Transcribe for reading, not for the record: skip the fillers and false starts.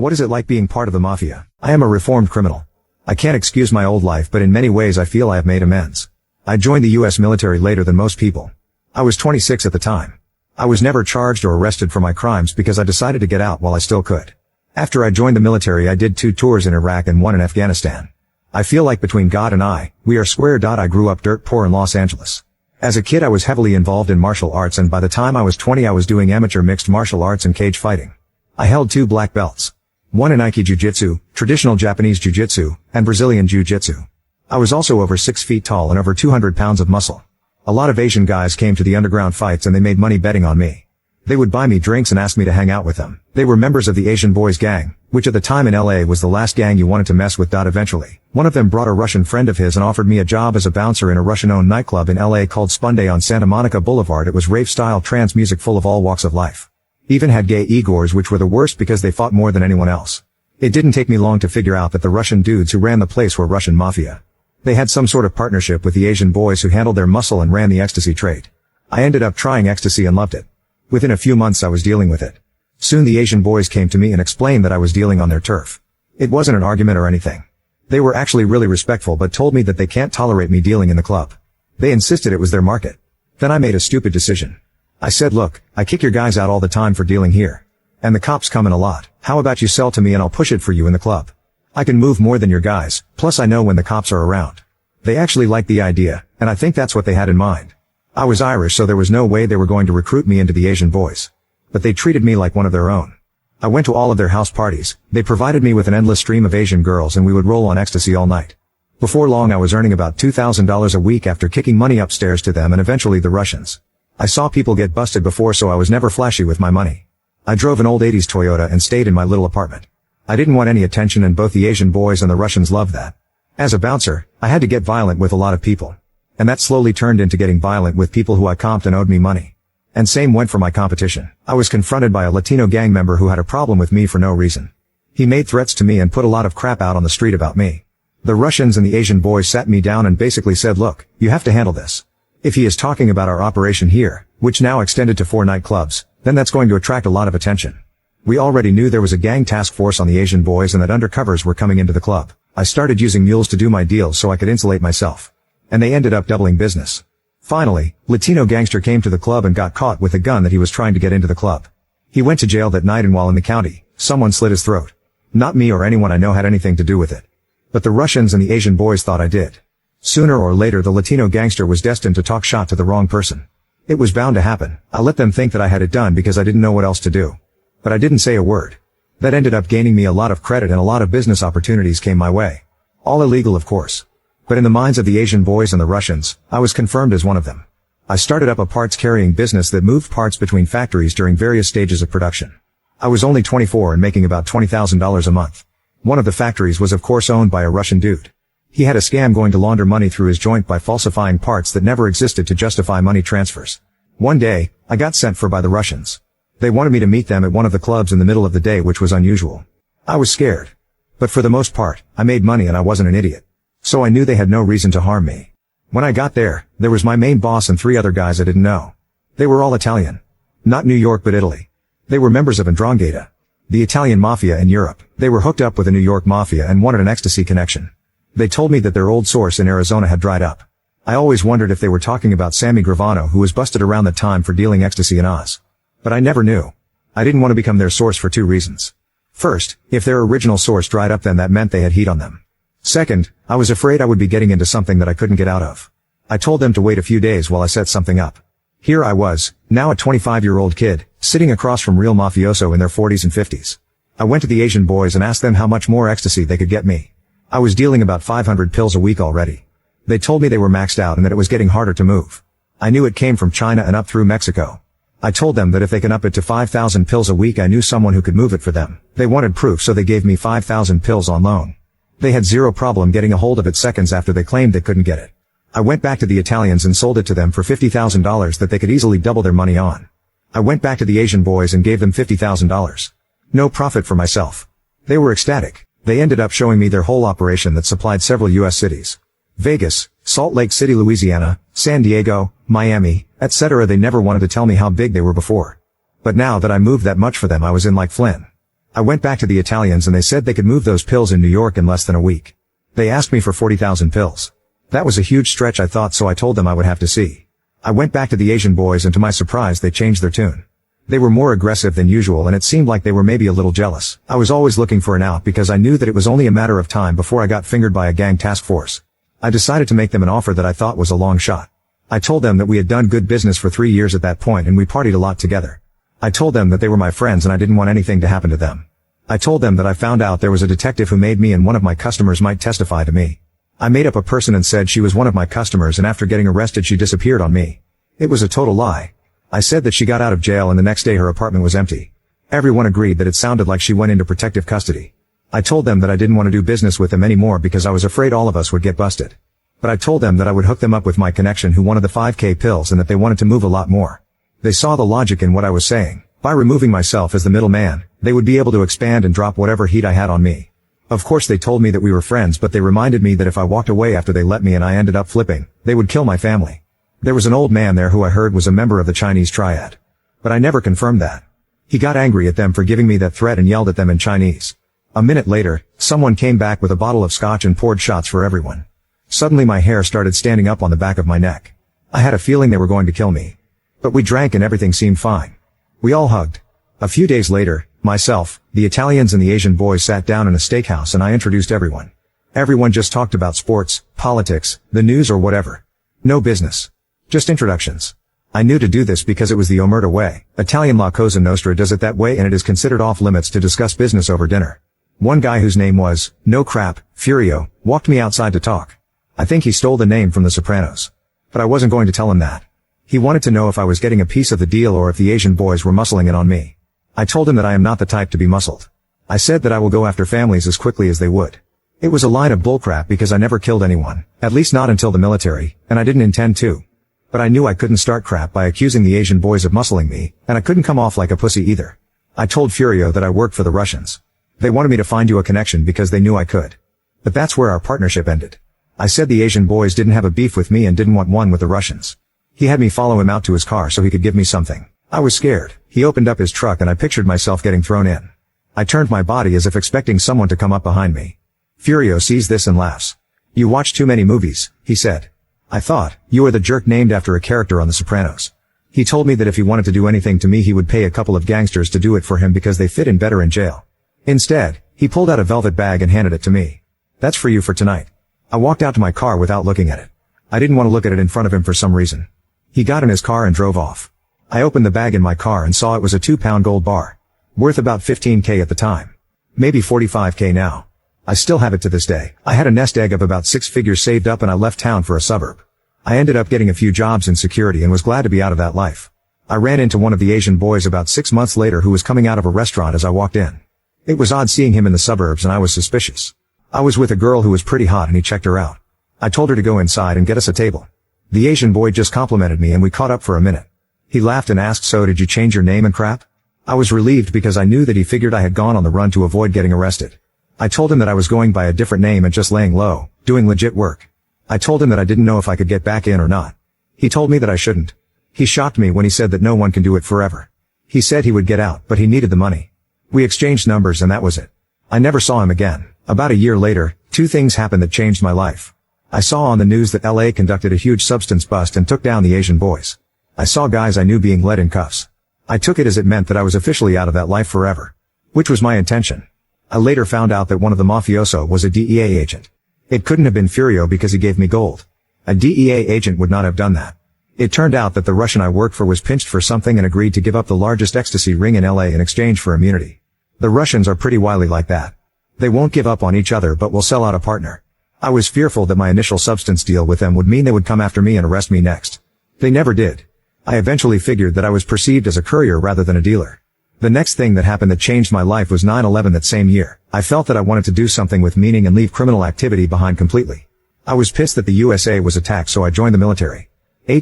What is it like being part of the Mafia? I am a reformed criminal. I can't excuse my old life, but in many ways I feel I have made amends. I joined the US military later than most people. I was 26 at the time. I was never charged or arrested for my crimes because I decided to get out while I still could. After I joined the military, I did 2 tours in Iraq and 1 in Afghanistan. I feel like between God and I, we are square. I grew up dirt poor in Los Angeles. As a kid I was heavily involved in martial arts, and by the time I was 20 I was doing amateur mixed martial arts and cage fighting. I held 2 black belts. 1 in Aiki Jiu-Jitsu, traditional Japanese Jiu-Jitsu, and Brazilian Jiu-Jitsu. I was also over 6 feet tall and over 200 pounds of muscle. A lot of Asian guys came to the underground fights and they made money betting on me. They would buy me drinks and ask me to hang out with them. They were members of the Asian Boys gang, which at the time in LA was the last gang you wanted to mess with. Eventually, one of them brought a Russian friend of his and offered me a job as a bouncer in a Russian-owned nightclub in LA called Spunday on Santa Monica Boulevard. It was rave-style trance music full of all walks of life. Even had gay Igors, which were the worst because they fought more than anyone else. It didn't take me long to figure out that the Russian dudes who ran the place were Russian Mafia. They had some sort of partnership with the Asian boys who handled their muscle and ran the ecstasy trade. I ended up trying ecstasy and loved it. Within a few months I was dealing with it. Soon the Asian boys came to me and explained that I was dealing on their turf. It wasn't an argument or anything. They were actually really respectful but told me that they can't tolerate me dealing in the club. They insisted it was their market. Then I made a stupid decision. I said, look, I kick your guys out all the time for dealing here. And the cops come in a lot. How about you sell to me and I'll push it for you in the club? I can move more than your guys, plus I know when the cops are around. They actually liked the idea, and I think that's what they had in mind. I was Irish, so there was no way they were going to recruit me into the Asian boys. But they treated me like one of their own. I went to all of their house parties, they provided me with an endless stream of Asian girls, and we would roll on ecstasy all night. Before long I was earning about $2,000 a week after kicking money upstairs to them and eventually the Russians. I saw people get busted before, so I was never flashy with my money. I drove an old 80s Toyota and stayed in my little apartment. I didn't want any attention, and both the Asian boys and the Russians loved that. As a bouncer, I had to get violent with a lot of people. And that slowly turned into getting violent with people who I comped and owed me money. And same went for my competition. I was confronted by a Latino gang member who had a problem with me for no reason. He made threats to me and put a lot of crap out on the street about me. The Russians and the Asian boys sat me down and basically said, look, you have to handle this. If he is talking about our operation here, which now extended to 4 nightclubs, then that's going to attract a lot of attention. We already knew there was a gang task force on the Asian boys and that undercovers were coming into the club. I started using mules to do my deals so I could insulate myself. And they ended up doubling business. Finally, Latino gangster came to the club and got caught with a gun that he was trying to get into the club. He went to jail that night, and while in the county, someone slit his throat. Not me or anyone I know had anything to do with it. But the Russians and the Asian boys thought I did. Sooner or later the Latino gangster was destined to talk shot to the wrong person. It was bound to happen. I let them think that I had it done because I didn't know what else to do. But I didn't say a word. That ended up gaining me a lot of credit, and a lot of business opportunities came my way. All illegal, of course. But in the minds of the Asian boys and the Russians, I was confirmed as one of them. I started up a parts carrying business that moved parts between factories during various stages of production. I was only 24 and making about $20,000 a month. One of the factories was of course owned by a Russian dude. He had a scam going to launder money through his joint by falsifying parts that never existed to justify money transfers. One day, I got sent for by the Russians. They wanted me to meet them at one of the clubs in the middle of the day, which was unusual. I was scared. But for the most part, I made money and I wasn't an idiot. So I knew they had no reason to harm me. When I got there was my main boss and 3 other guys I didn't know. They were all Italian. Not New York but Italy. They were members of 'Ndrangheta, the Italian Mafia in Europe. They were hooked up with a New York Mafia and wanted an ecstasy connection. They told me that their old source in Arizona had dried up. I always wondered if they were talking about Sammy Gravano, who was busted around that time for dealing ecstasy in Oz. But I never knew. I didn't want to become their source for 2 reasons. First, if their original source dried up, then that meant they had heat on them. Second, I was afraid I would be getting into something that I couldn't get out of. I told them to wait a few days while I set something up. Here I was, now a 25-year-old kid, sitting across from real mafioso in their 40s and 50s. I went to the Asian boys and asked them how much more ecstasy they could get me. I was dealing about 500 pills a week already. They told me they were maxed out and that it was getting harder to move. I knew it came from China and up through Mexico. I told them that if they can up it to 5,000 pills a week, I knew someone who could move it for them. They wanted proof, so they gave me 5,000 pills on loan. They had zero problem getting a hold of it seconds after they claimed they couldn't get it. I went back to the Italians and sold it to them for $50,000 that they could easily double their money on. I went back to the Asian boys and gave them $50,000. No profit for myself. They were ecstatic. They ended up showing me their whole operation that supplied several U.S. cities. Vegas, Salt Lake City, Louisiana, San Diego, Miami, etc. They never wanted to tell me how big they were before. But now that I moved that much for them, I was in like Flynn. I went back to the Italians and they said they could move those pills in New York in less than a week. They asked me for 40,000 pills. That was a huge stretch, I thought, so I told them I would have to see. I went back to the Asian boys and to my surprise they changed their tune. They were more aggressive than usual and it seemed like they were maybe a little jealous. I was always looking for an out because I knew that it was only a matter of time before I got fingered by a gang task force. I decided to make them an offer that I thought was a long shot. I told them that we had done good business for 3 years at that point and we partied a lot together. I told them that they were my friends and I didn't want anything to happen to them. I told them that I found out there was a detective who made me and one of my customers might testify to me. I made up a person and said she was one of my customers and after getting arrested she disappeared on me. It was a total lie. I said that she got out of jail and the next day her apartment was empty. Everyone agreed that it sounded like she went into protective custody. I told them that I didn't want to do business with them anymore because I was afraid all of us would get busted. But I told them that I would hook them up with my connection who wanted the 5K pills and that they wanted to move a lot more. They saw the logic in what I was saying. By removing myself as the middleman, they would be able to expand and drop whatever heat I had on me. Of course they told me that we were friends, but they reminded me that if I walked away after they let me and I ended up flipping, they would kill my family. There was an old man there who I heard was a member of the Chinese triad. But I never confirmed that. He got angry at them for giving me that threat and yelled at them in Chinese. A minute later, someone came back with a bottle of scotch and poured shots for everyone. Suddenly my hair started standing up on the back of my neck. I had a feeling they were going to kill me. But we drank and everything seemed fine. We all hugged. A few days later, myself, the Italians and the Asian boys sat down in a steakhouse and I introduced everyone. Everyone just talked about sports, politics, the news or whatever. No business. Just introductions. I knew to do this because it was the Omerta way. Italian La Cosa Nostra does it that way and it is considered off limits to discuss business over dinner. One guy whose name was, no crap, Furio, walked me outside to talk. I think he stole the name from The Sopranos. But I wasn't going to tell him that. He wanted to know if I was getting a piece of the deal or if the Asian boys were muscling it on me. I told him that I am not the type to be muscled. I said that I will go after families as quickly as they would. It was a line of bullcrap because I never killed anyone, at least not until the military, and I didn't intend to. But I knew I couldn't start crap by accusing the Asian boys of muscling me, and I couldn't come off like a pussy either. I told Furio that I worked for the Russians. They wanted me to find you a connection because they knew I could. But that's where our partnership ended. I said the Asian boys didn't have a beef with me and didn't want one with the Russians. He had me follow him out to his car so he could give me something. I was scared. He opened up his truck and I pictured myself getting thrown in. I turned my body as if expecting someone to come up behind me. Furio sees this and laughs. You watch too many movies, he said. I thought, you are the jerk named after a character on The Sopranos. He told me that if he wanted to do anything to me he would pay a couple of gangsters to do it for him because they fit in better in jail. Instead, he pulled out a velvet bag and handed it to me. That's for you for tonight. I walked out to my car without looking at it. I didn't want to look at it in front of him for some reason. He got in his car and drove off. I opened the bag in my car and saw it was a 2-pound gold bar. Worth about $15K at the time. Maybe $45K now. I still have it to this day. I had a nest egg of about 6 figures saved up and I left town for a suburb. I ended up getting a few jobs in security and was glad to be out of that life. I ran into one of the Asian boys about 6 months later who was coming out of a restaurant as I walked in. It was odd seeing him in the suburbs and I was suspicious. I was with a girl who was pretty hot and he checked her out. I told her to go inside and get us a table. The Asian boy just complimented me and we caught up for a minute. He laughed and asked, so did you change your name and crap? I was relieved because I knew that he figured I had gone on the run to avoid getting arrested. I told him that I was going by a different name and just laying low, doing legit work. I told him that I didn't know if I could get back in or not. He told me that I shouldn't. He shocked me when he said that no one can do it forever. He said he would get out, but he needed the money. We exchanged numbers and that was it. I never saw him again. About a year later, 2 things happened that changed my life. I saw on the news that LA conducted a huge substance bust and took down the Asian boys. I saw guys I knew being led in cuffs. I took it as it meant that I was officially out of that life forever. Which was my intention. I later found out that one of the mafioso was a DEA agent. It couldn't have been Furio because he gave me gold. A DEA agent would not have done that. It turned out that the Russian I worked for was pinched for something and agreed to give up the largest ecstasy ring in LA in exchange for immunity. The Russians are pretty wily like that. They won't give up on each other but will sell out a partner. I was fearful that my initial substance deal with them would mean they would come after me and arrest me next. They never did. I eventually figured that I was perceived as a courier rather than a dealer. The next thing that happened that changed my life was 9/11 that same year. I felt that I wanted to do something with meaning and leave criminal activity behind completely. I was pissed that the USA was attacked so I joined the military.